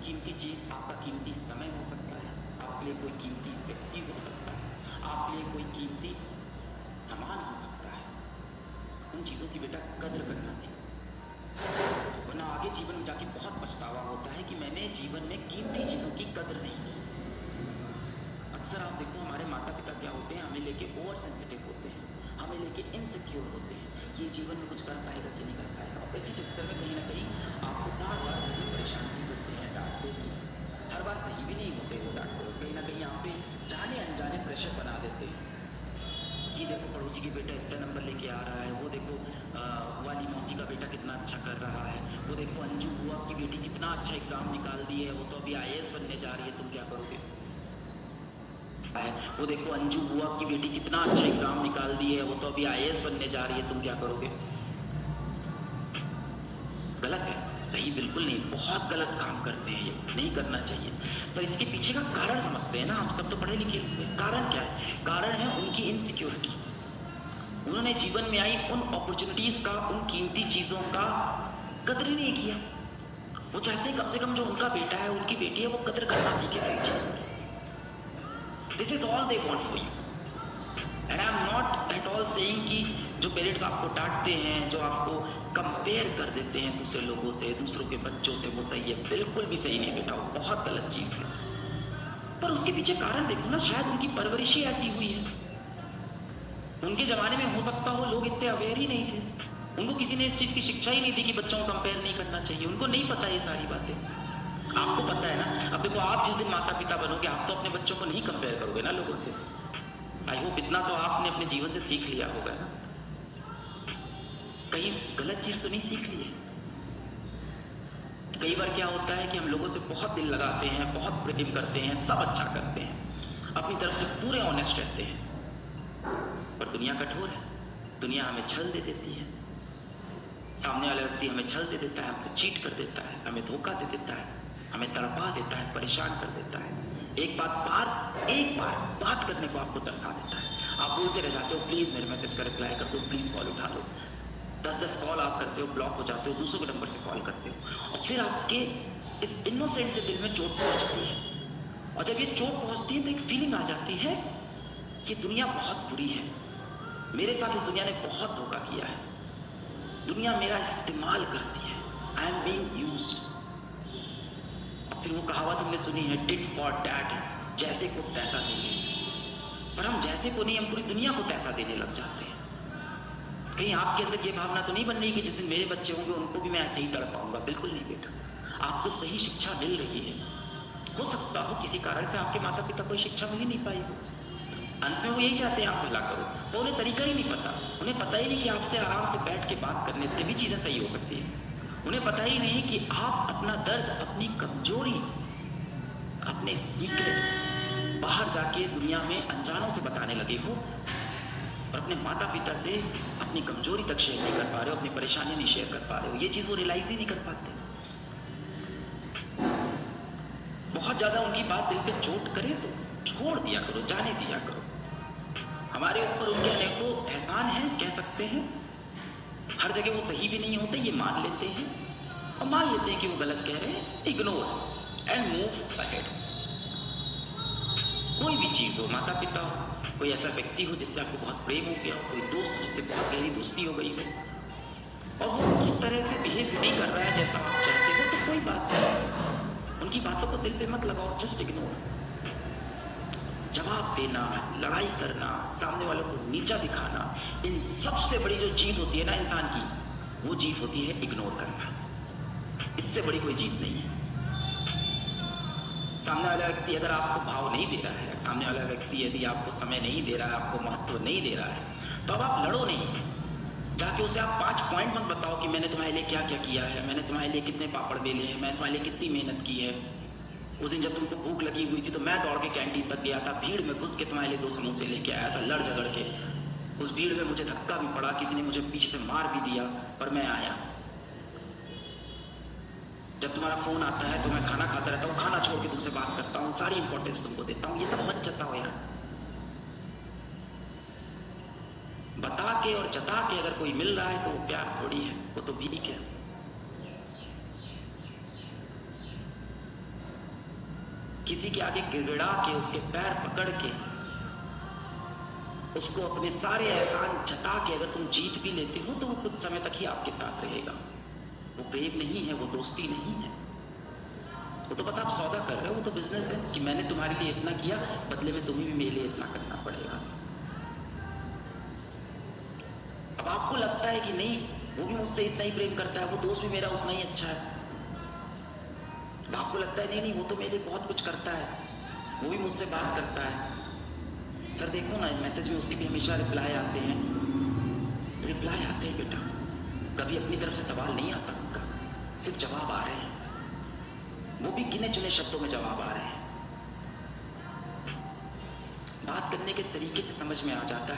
कीमती चीज़ आपका कीमती समय हो सकता है, आपके लिए कोई कीमती व्यक्ति हो सकता है, आपके लिए कोई कीमती सामान हो सकता है। उन चीज़ों की बेटा कदर करना सीखो, वरना आगे जीवन में जाके बहुत पछतावा होता है कि मैंने जीवन में कीमती चीज़ों की कदर नहीं की। अक्सर आप देखो हमारे माता पिता क्या होते हैं, हमें लेके ओवर सेंसिटिव होते हैं, हमें लेके इनसिक्योर होते हैं कि ये जीवन में कुछ कर पाएगा कि नहीं कर पाएगा, और इसी चक्कर में कहीं ना कहीं आपको बार बार घर में परेशान भी करते हैं, डांटते भी हैं। हर बार सही भी नहीं होते वो डांटते हो, कहीं ना कहीं यहाँ पे जाने अनजाने प्रेशर बना देते हैं। ये देखो पड़ोसी की बेटा इतना नंबर लेके आ रहा है, वो देखो वाली मौसी का बेटा कितना अच्छा कर रहा है, वो देखो अंजू बुआ की बेटी कितना अच्छा एग्जाम निकाल दी है, वो तो अभी IAS बनने जा रही है, तुम क्या करोगे? वो देखो अंजू बुआ की बेटी कितना अच्छा एग्जाम निकाल दी है, वो तो अभी IAS बनने जा रही है, तुम क्या करोगे? गलत है, सही बिल्कुल नहीं, बहुत गलत काम करते हैं, ये नहीं करना चाहिए। पर इसके पीछे का कारण समझते हैं ना, हम सब तो पढ़े लिखे हुए। कारण क्या है? कारण है उनकी इनसिक्योरिटी। उन्होंने जीवन में आई उन अपॉर्चुनिटीज का, उन कीमती चीजों का कदर ही नहीं किया। वो चाहते हैं कम से कम जो उनका बेटा है, उनकी बेटी है, वो कदर करना सीखे सही चीजों में। This is all they want for you. And I am not at all saying कि जो पेरेंट्स आपको डांटते हैं, जो आपको कंपेयर कर देते हैं दूसरे लोगों से, दूसरों के बच्चों से, वो सही है, बिल्कुल भी सही नहीं बेटा, वो बहुत गलत चीज़ है। पर उसके पीछे कारण देखो ना, शायद उनकी परवरिश ही ऐसी हुई है। उनके ज़माने में हो सकता हो लोग इतने अवेयर ही नहीं थे, उनको किसी ने इस चीज़ की शिक्षा ही नहीं दी कि बच्चों को कंपेयर नहीं करना चाहिए, उनको नहीं पता ये सारी बातें। आपको पता है ना। अब देखो आप जिस दिन माता पिता बनोगे, आप तो अपने बच्चों को नहीं कंपेयर करोगे ना लोगों से। आई होप इतना तो आपने अपने जीवन से सीख लिया होगा ना, कहीं गलत चीज तो नहीं सीख ली है। कई बार क्या होता है कि हम लोगों से बहुत दिल लगाते हैं, बहुत प्रेम करते हैं, सब अच्छा करते हैं, अपनी तरफ से पूरे ऑनेस्ट रहते हैं, पर दुनिया कठोर है। दुनिया हमें छल दे देती है, सामने वाला व्यक्ति हमें छल दे देता है, हमसे चीट कर देता है, हमें धोखा दे देता है, हमें तड़पा देता है, परेशान कर देता है। एक बार बात करने को आपको तरसा देता है, आप बोलते रह जाते हो, प्लीज मेरे मैसेज का रिप्लाई कर दो, प्लीज कॉल उठा लो। 10 कॉल आप करते हो, ब्लॉक हो जाते हो, दूसरों के नंबर से कॉल करते हो, और फिर आपके इस इनोसेंट से दिल में चोट पहुंचती है। और जब ये चोट पहुंचती है तो एक फीलिंग आ जाती है कि दुनिया बहुत बुरी है, मेरे साथ इस दुनिया ने बहुत धोखा किया है, दुनिया मेरा इस्तेमाल करती है, आई एम बीइंग यूज्ड। और फिर वो कहावत हमने सुनी है, टिट फॉर टैट, जैसे को तैसा देंगे। पर हम जैसे को नहीं, हम पूरी दुनिया को तैसा देने लग जाते हैं। कहीं आपके अंदर ये भावना तो नहीं बन रही कि जिस दिन मेरे बच्चे होंगे उनको भी मैं ऐसे ही तड़पाऊंगा? बिल्कुल नहीं बेटा, आपको सही शिक्षा मिल रही है। हो सकता हो किसी कारण से आपके माता पिता को शिक्षा मिल ही नहीं पाई हो, अंत में वो यही चाहते हैं आप भला करो, तो उन्हें तरीका ही नहीं पता। उन्हें पता ही नहीं कि आपसे आराम से बैठ के बात करने से भी चीज़ें सही हो सकती है। उन्हें पता ही नहीं कि आप अपना दर्द, अपनी कमजोरी, अपने सीक्रेट्स बाहर जाके दुनिया में अनजानों से बताने लगे हो, और अपने माता पिता से अपनी कमजोरी तक शेयर नहीं कर पा रहे हो, अपनी परेशानी नहीं शेयर कर पा रहे हो। ये चीज़ वो रियलाइज ही नहीं कर पाते। बहुत ज़्यादा उनकी बात दिल पे चोट करे तो छोड़ दिया करो, जाने दिया करो। हमारे ऊपर उनके अनेकों एहसान हैं, कह सकते हैं। हर जगह वो सही भी नहीं होते, ये मान लेते हैं, और मान लेते हैं कि वो गलत कह रहे हैं, इग्नोर एंड मूव अहेड। कोई भी चीज़ हो, माता पिता हो, कोई ऐसा व्यक्ति हो जिससे आपको बहुत प्रेम हो गया, कोई दोस्त जिससे बहुत गहरी दोस्ती हो गई हो, और वो उस तरह से बिहेव नहीं कर रहा है जैसा आप चाहते हो, तो कोई बात नहीं, उनकी बातों को दिल पे मत लगाओ, जस्ट इग्नोर। जवाब देना, लड़ाई करना, सामने वालों को नीचा दिखाना, इन सबसे बड़ी जो जीत होती है ना इंसान की, वो जीत होती है इग्नोर करना। इससे बड़ी कोई जीत नहीं है। सामने वाला व्यक्ति अगर आपको भाव नहीं दे रहा है, सामने वाला व्यक्ति यदि आपको समय नहीं दे रहा है, आपको महत्व नहीं दे रहा है, तो अब आप लड़ो नहीं, जाके उसे आप 5 पॉइंट मत बताओ कि मैंने तुम्हारे लिए क्या क्या किया है, मैंने तुम्हारे लिए कितने पापड़ बेले हैं, मैंने तुम्हारे लिए कितनी मेहनत की है। उस दिन जब तुमको भूख लगी हुई थी तो मैं दौड़ के कैंटीन तक गया था, भीड़ में घुस के तुम्हारे लिए 2 समोसे लेके आया था, लड़ झगड़ के। उस भीड़ में मुझे धक्का भी पड़ा, किसी ने मुझे पीछे से मार भी दिया, पर मैं आया। जब तुम्हारा फोन आता है तो मैं खाना खाता रहता हूँ, खाना छोड़ के तुमसे बात करता हूँ, सारी इंपॉर्टेंस तुमको देता हूँ। ये सब मत जताओ यार। बता के और जता के अगर कोई मिल रहा है तो वो प्यार थोड़ी है, वो तो भीख है। किसी के आगे गिड़गिड़ा के उसके पैर पकड़ के उसको अपने सारे एहसान जता के अगर तुम जीत भी लेते हो तो वो कुछ समय तक ही आपके साथ रहेगा। वो प्रेम नहीं है, वो दोस्ती नहीं है, वो तो बस आप सौदा कर रहे हो, वो तो बिजनेस है कि मैंने तुम्हारे लिए इतना किया, बदले में तुम्हें भी मेरे लिए इतना करना पड़ेगा। अब आपको लगता है कि नहीं वो भी मुझसे इतना ही प्रेम करता है, वो दोस्त भी मेरा उतना ही अच्छा है। अब आपको लगता है नहीं नहीं वो तो मेरे लिए बहुत कुछ करता है, वो भी मुझसे बात करता है। सर देखो ना मैसेज में उसके भी हमेशा रिप्लाई आते हैं बेटा, कभी अपनी तरफ से सवाल नहीं आता उनका, सिर्फ जवाब आ रहे हैं, वो भी गिने चुने शब्दों में जवाब आ रहे हैं। बात करने के तरीके से समझ में आ जाता